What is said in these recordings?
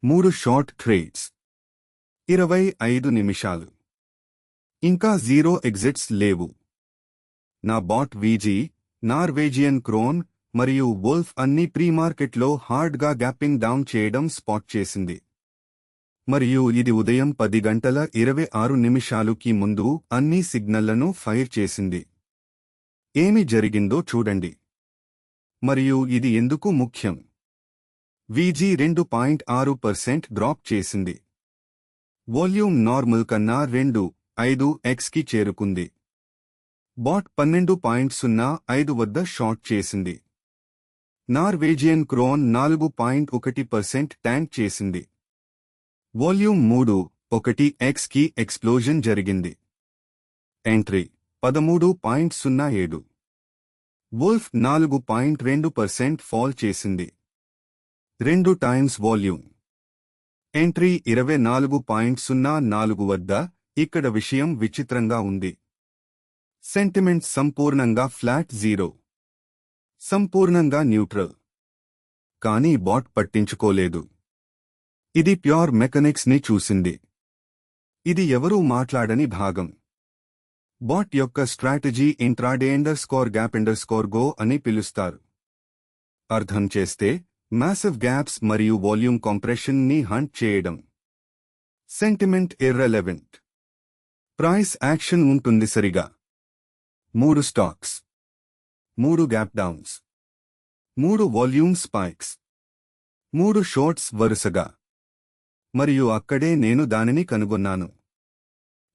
3 short trades 25 నిమిషాలు. ఇంకా 0 exits లేవు. నా బాట్ వీజీ, నార్వేజియన్ క్రోన్ మరియు వోల్ఫ్ అన్ని ప్రీ మార్కెట్లో హార్డ్గా గ్యాపింగ్ డౌన్ చేయడం స్పాట్ చేసింది. మరియు ఇది ఉదయం 10:26 ముందు అన్ని సిగ్నళ్లను ఫైర్ చేసింది. ఏమి జరిగిందో చూడండి. మరియు ఇది ఎందుకు ముఖ్యం? వీజీ 2.6% డ్రాప్ చేసింది. వాల్యూమ్ నార్మల్ కన్నా 2.5x కి చేరుకుంది. బాట్ 12.05 వద్ద షార్ట్ చేసింది. నార్వేజియన్ క్రోన్ 4.1% ట్యాంక్ చేసింది. వాల్యూమ్ 3.1x కి ఎక్స్ప్లోజన్ జరిగింది. ఎంట్రీ 13.07. వోల్ఫ్ 4.2% ఫాల్ చేసింది. 2 టైమ్స్ వాల్యూమ్. ఎంట్రీ 24.04 వద్ద. ఇక్కడ విషయం విచిత్రంగా ఉంది. సెంటిమెంట్ సంపూర్ణంగా ఫ్లాట్ 0. సంపూర్ణంగా న్యూట్రల్. కానీ బాట్ పట్టించుకోలేదు. ఇది ప్యూర్ మెకానిక్స్ ని చూసింది. ఇది ఎవరూ మాట్లాడని భాగం. బాట్ యొక్క స్ట్రాటజీ ఇంట్రాడే _gap_go అని పిలుస్తారు. అర్థం చేస్తే మ్యాసివ్ గ్యాప్స్ మరియు వాల్యూమ్ కంప్రెషన్ ని హంట్ చేయడం. Sentiment irrelevant. ప్రైస్ యాక్షన్ ఉంటుంది సరిగా. 3 stocks, 3 gap downs, 3 volume spikes, 3 shorts వరుసగా. మరియు అక్కడే నేను దానిని కనుగొన్నాను.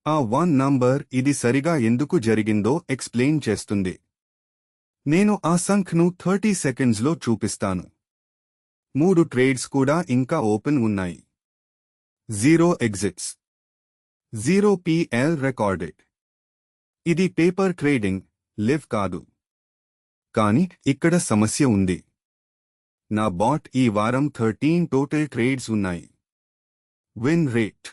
ఆ 1 నంబర్ ఇది సరిగా ఎందుకు జరిగిందో ఎక్స్ప్లెయిన్ చేస్తుంది. నేను ఆ సంఖ్యను 30 సెకండ్స్లో చూపిస్తాను. 3 ట్రేడ్స్ కూడా ఇంకా ఓపెన్ ఉన్నాయి. 0 ఎగ్జిట్స్, 0 PL రికార్డెడ్. ఇది పేపర్ ట్రేడింగ్, లివ్ కాదు. కానీ ఇక్కడ సమస్య ఉంది. నా బాట్ ఈ వారం 13 టోటల్ ట్రేడ్స్ ఉన్నాయి. Win rate